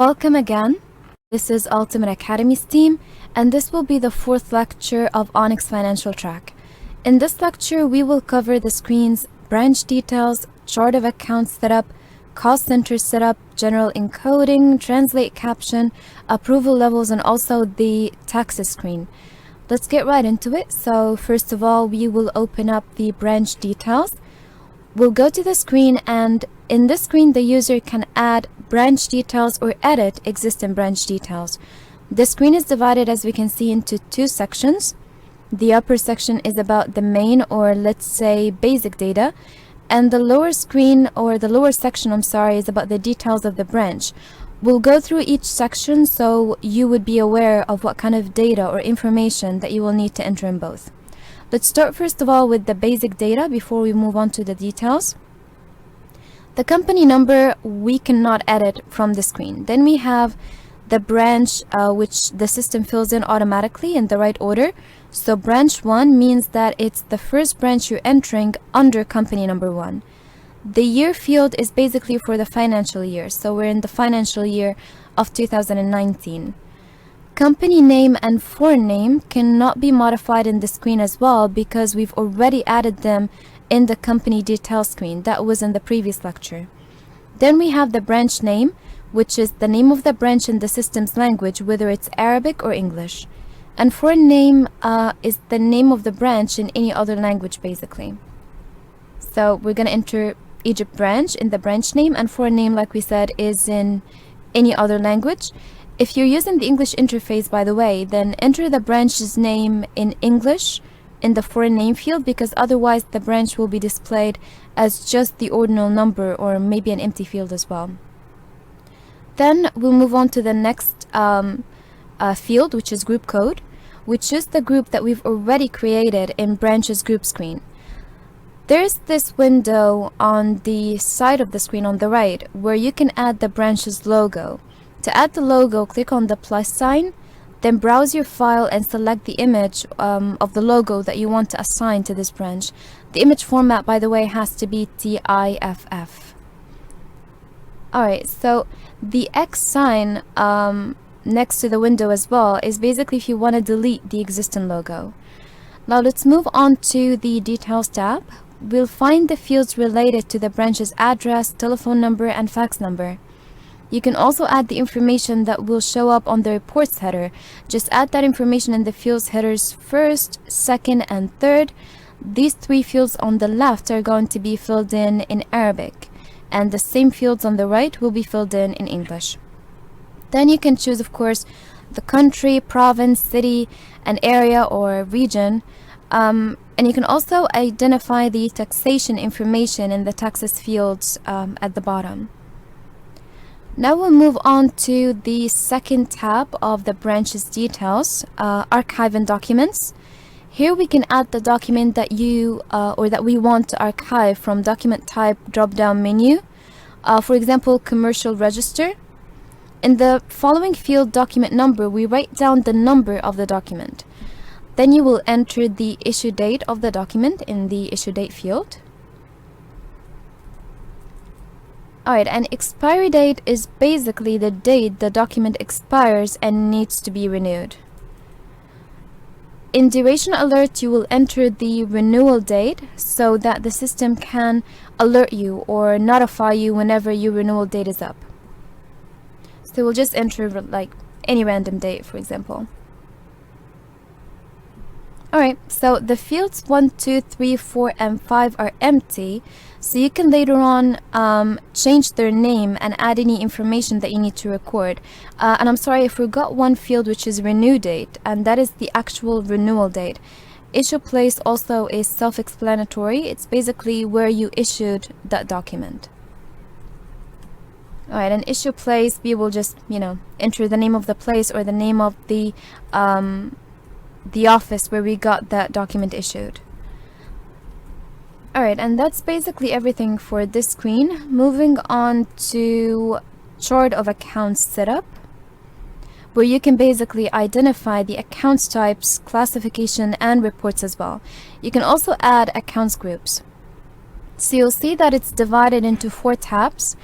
Welcome again. This is Ultimate Academy's team, and this will be the fourth lecture of Onyx Financial Track. In this lecture, we will cover the screen's branch details, chart of accounts setup, cost center setup, general encoding, translate caption, approval levels, and also the taxes screen. Let's get right into it. So first of all, we will open up the branch details. We'll go to the screen, and in this screen, the user can add branch details or edit existing branch details. The screen is divided, as we can see, into two sections. The upper section is about the main, or let's say basic data, and the lower screen, or the lower section, is about the details of the branch. We'll go through each section so you would be aware of what kind of data or information that you will need to enter in both. Let's start first of all with the basic data before we move on to the details. The company number we cannot edit from the screen. Then we have the branch which the system fills in automatically in the right order. So branch 1 means that it's the first branch you're entering under company number 1. The year field is basically for the financial year. So we're in the financial year of 2019. Company name and foreign name cannot be modified in the screen as well because we've already added them in the company details screen. That was in the previous lecture. Then we have the branch name, which is the name of the branch in the system's language, whether it's Arabic or English. And foreign name is the name of the branch in any other language, basically. So we're going to enter Egypt branch in the branch name, and foreign name, like we said, is in any other language. If you're using the English interface, by the way, then enter the branch's name in English in the foreign name field, because otherwise the branch will be displayed as just the ordinal number or maybe an empty field as well. Then we'll move on to the next field, which is group code, which is the group that we've already created in branches group screen. There's this window on the side of the screen on the right where you can add the branch's logo. To add the logo, click on the plus sign, then browse your file and select the image of the logo that you want to assign to this branch. The image format, by the way, has to be TIFF. Alright, so the X sign next to the window as well is basically if you want to delete the existing logo. Now let's move on to the Details tab. We'll find the fields related to the branch's address, telephone number, and fax number. You can also add the information that will show up on the reports header. Just add that information in the fields headers first, second, and third. These three fields on the left are going to be filled in Arabic, and the same fields on the right will be filled in English. Then you can choose, of course, the country, province, city, an area, or region. And you can also identify the taxation information in the taxes fields at the bottom. Now we'll move on to the second tab of the branch's details, archive and documents. Here we can add the document that you or that we want to archive from document type drop-down menu. For example, commercial register. In the following field, document number, we write down the number of the document. Then you will enter the issue date of the document in the issue date field. Alright, and expiry date is basically the date the document expires and needs to be renewed. In duration alert, you will enter the renewal date so that the system can alert you or notify you whenever your renewal date is up. So we'll just enter like any random date, for example. Alright, so the fields 1, 2, 3, 4, and 5 are empty, so you can later on change their name and add any information that you need to record. And I'm sorry, I forgot one field, which is renew date, and that is the actual renewal date. Issue place also is self-explanatory. It's basically where you issued that document. Alright, and issue place, we will just, enter the name of the place or the name of the office where we got that document issued. Alright, and that's basically everything for this screen. Moving on to chart of accounts setup, where you can basically identify the accounts types, classification, and reports as well. You can also add accounts groups. So you'll see that it's divided into 4 tabs: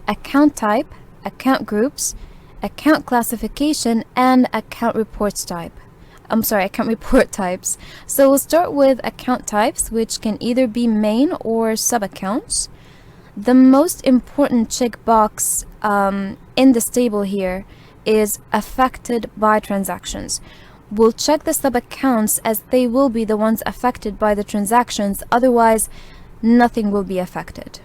account type, account groups, account classification, and account reports type. Account report types. So we'll start with account types, which can either be main or sub-accounts. The most important checkbox in this table here is affected by transactions. We'll check the sub-accounts as they will be the ones affected by the transactions, otherwise nothing will be affected.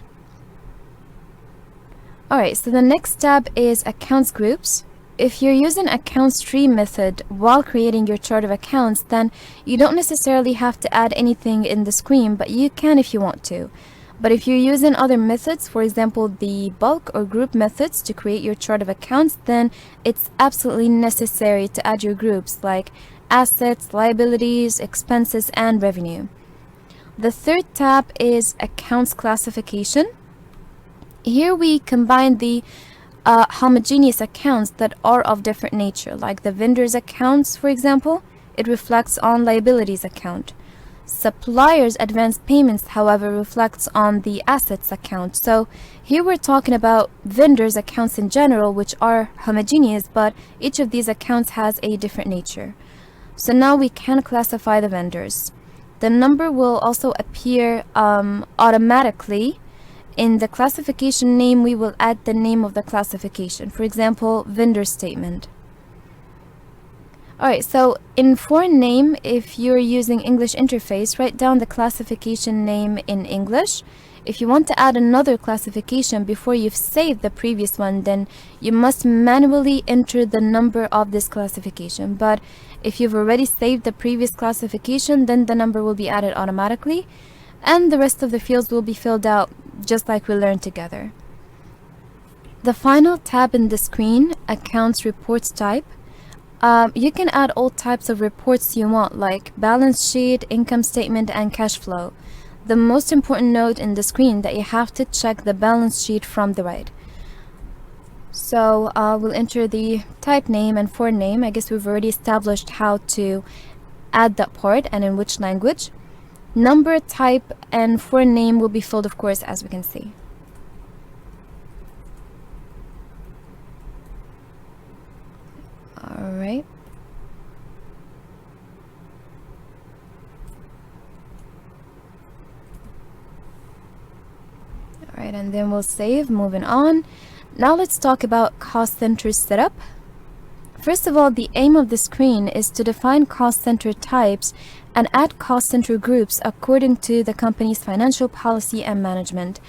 Alright, so the next tab is accounts groups. If you're using accounts tree method while creating your chart of accounts, then you don't necessarily have to add anything in the screen, but you can if you want to. But if you're using other methods, for example the bulk or group methods to create your chart of accounts, then it's absolutely necessary to add your groups like assets, liabilities, expenses, and revenue. The third tab is accounts classification. Here we combine the homogeneous accounts that are of different nature, like the vendor's accounts, for example. It reflects on liabilities account. Suppliers advance payments, however, reflects on the assets account. So here we're talking about vendors accounts in general, which are homogeneous, but each of these accounts has a different nature. So now we can classify the vendors. The number will also appear automatically. In the classification name, we will add the name of the classification. For example, vendor statement. Alright, so in foreign name, if you're using English interface, write down the classification name in English. If you want to add another classification before you've saved the previous one, then you must manually enter the number of this classification. But if you've already saved the previous classification, then the number will be added automatically, and the rest of the fields will be filled out just like we learned together. The final tab in the screen, accounts reports type. You can add all types of reports you want, like balance sheet, income statement, and cash flow. The most important note in the screen that you have to check the balance sheet from the right. So we'll enter the type name and foreign name. I guess we've already established how to add that part and in which language. Number, type, and foreign name will be filled, of course, as we can see. Alright. Alright, and then we'll save. Moving on. Now let's talk about cost center setup. First of all, the aim of the screen is to define cost center types and add cost center groups according to the company's financial policy and management.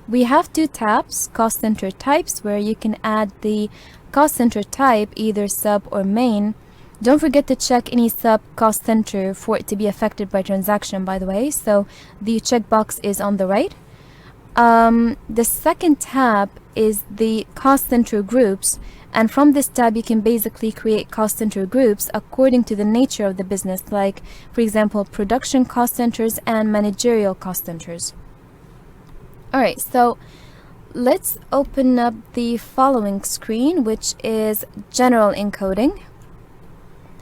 We have two tabs, cost center types, where you can add the cost center type, either sub or main. Don't forget to check any sub cost center for it to be affected by transaction, by the way, so the checkbox is on the right. The second tab is the cost center groups, and from this tab you can basically create cost center groups according to the nature of the business, like for example production cost centers and managerial cost centers. Alright, so let's open up the following screen, which is general encoding.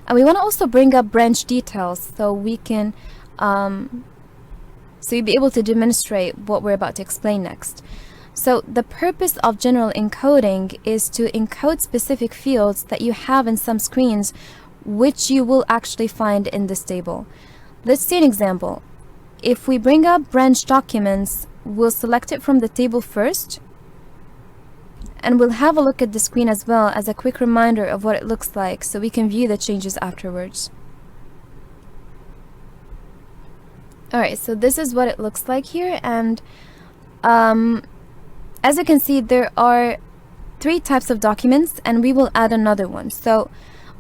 And we want to also bring up branch details so we can so you'll be able to demonstrate what we're about to explain next. So the purpose of general encoding is to encode specific fields that you have in some screens, which you will actually find in this table. Let's see an example. If we bring up branch documents, we'll select it from the table first, and we'll have a look at the screen as well as a quick reminder of what it looks like so we can view the changes afterwards. Alright, so this is what it looks like here, and as you can see, there are 3 types of documents, and we will add another one. So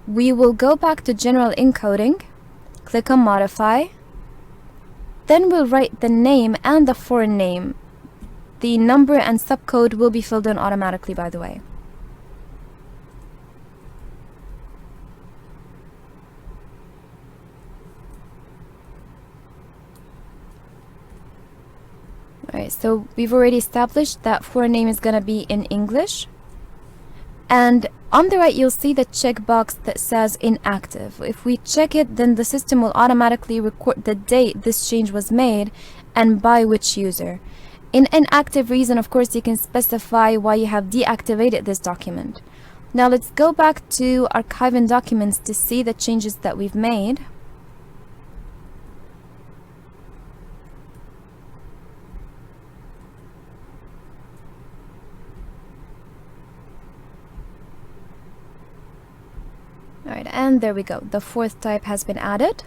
we will go back to general encoding, click on modify, then we'll write the name and the foreign name. The number and subcode will be filled in automatically, by the way. Alright, so we've already established that foreign name is going to be in English. And on the right, you'll see the checkbox that says inactive. If we check it, then the system will automatically record the date this change was made and by which user. In inactive reason, of course, you can specify why you have deactivated this document. Now let's go back to Archive and Documents to see the changes that we've made. Alright, and there we go. The fourth type has been added.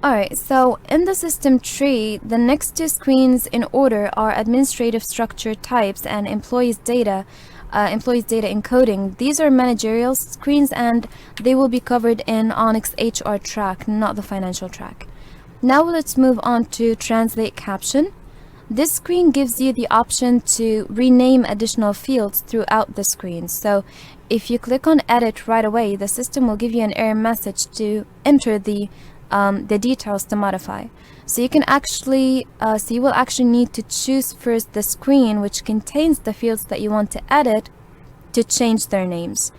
Alright, so in the system tree, the next two screens in order are administrative structure types and employees data encoding. These are managerial screens and they will be covered in Onyx HR track, not the financial track. Now let's move on to translate caption. This screen gives you the option to rename additional fields throughout the screen. So if you click on edit right away, the system will give you an error message to enter the details to modify. So you can actually, you will actually need to choose first the screen which contains the fields that you want to edit to change their names.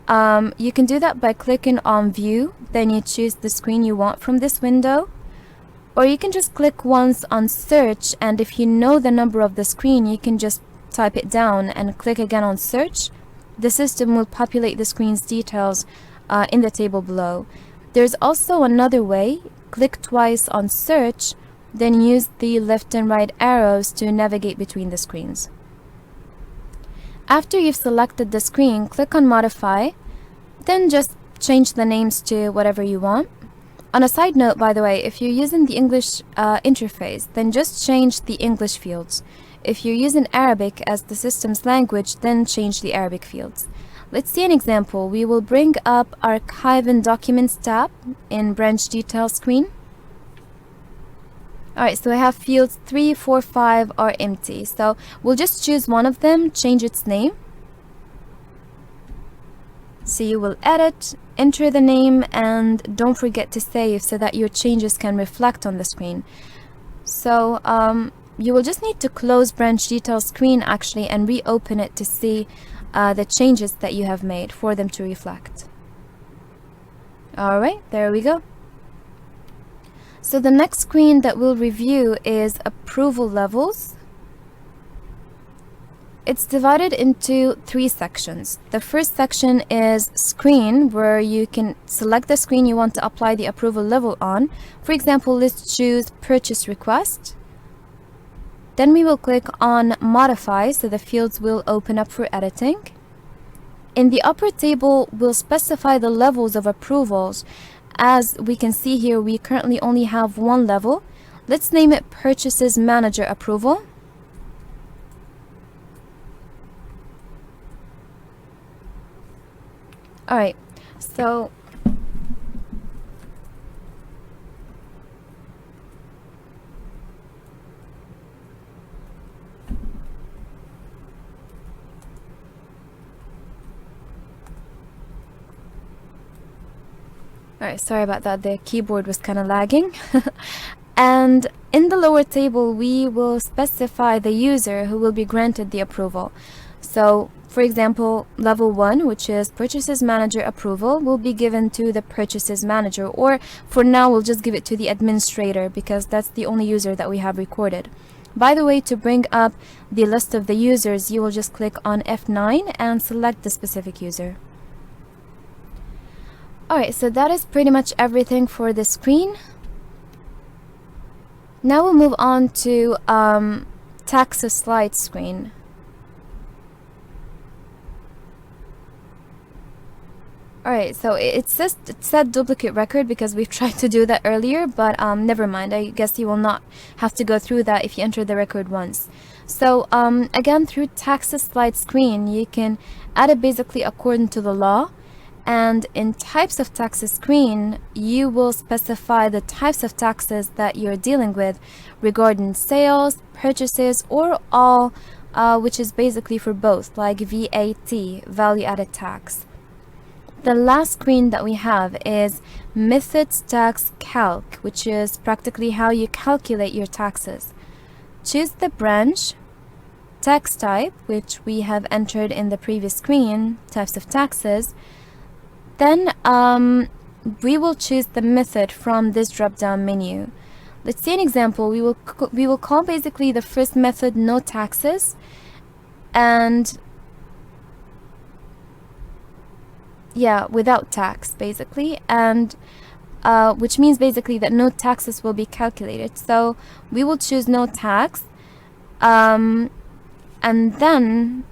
You can do that by clicking on view, then you choose the screen you want from this window. Or you can just click once on search, and if you know the number of the screen, you can just type it down and click again on search. The system will populate the screen's details in the table below. There's also another way. Click twice on search, then use the left and right arrows to navigate between the screens. After you've selected the screen, click on modify, then just change the names to whatever you want. On a side note, by the way, if you're using the English interface, then just change the English fields. If you're using Arabic as the system's language, then change the Arabic fields. Let's see an example. We will bring up Archive and Documents tab in Branch Details screen. Alright, so I have fields 3, 4, 5 are empty. So we'll just choose one of them, change its name. So you will edit, enter the name, and don't forget to save so that your changes can reflect on the screen. So you will just need to close Branch Details screen actually and reopen it to see the changes that you have made for them to reflect. Alright, there we go. So the next screen that we'll review is Approval Levels. It's divided into 3 sections. The first section is Screen, where you can select the screen you want to apply the approval level on. For example, let's choose Purchase Request. Then we will click on Modify, so the fields will open up for editing. In the upper table, we'll specify the levels of approvals. As we can see here, we currently only have one level. Let's name it Purchases Manager Approval. Alright, so alright, sorry about that, the keyboard was kind of lagging. And in the lower table, we will specify the user who will be granted the approval. So for example, level 1, which is Purchases Manager Approval, will be given to the Purchases Manager, or for now we'll just give it to the administrator because that's the only user that we have recorded. By the way, to bring up the list of the users, you will just click on F9 and select the specific user. Alright, so that is pretty much everything for the screen. Now we'll move on to Taxes Slide screen. Alright, so it said duplicate record because we've tried to do that earlier, but never mind. I guess you will not have to go through that if you enter the record once. So again, through Taxes Slide screen, you can add it basically according to the law. And in Types of Taxes screen, you will specify the types of taxes that you're dealing with regarding sales, purchases, or all, which is basically for both, like VAT, Value Added Tax. The last screen that we have is Methods Tax Calc, which is practically how you calculate your taxes. Choose the branch, tax type, which we have entered in the previous screen, types of taxes. Then we will choose the method from this drop-down menu. Let's see an example. We will call basically the first method no taxes, and Yeah, without tax, basically, and which means basically that no taxes will be calculated. So we will choose no tax, and then,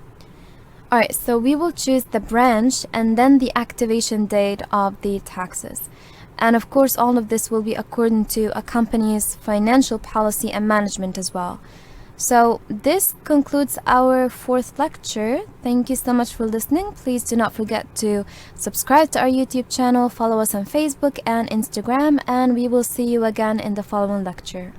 alright, so we will choose the branch and then the activation date of the taxes. And of course, all of this will be according to a company's financial policy and management as well. So this concludes our 4th lecture. Thank you so much for listening. Please do not forget to subscribe to our YouTube channel, follow us on Facebook and Instagram, and we will see you again in the following lecture.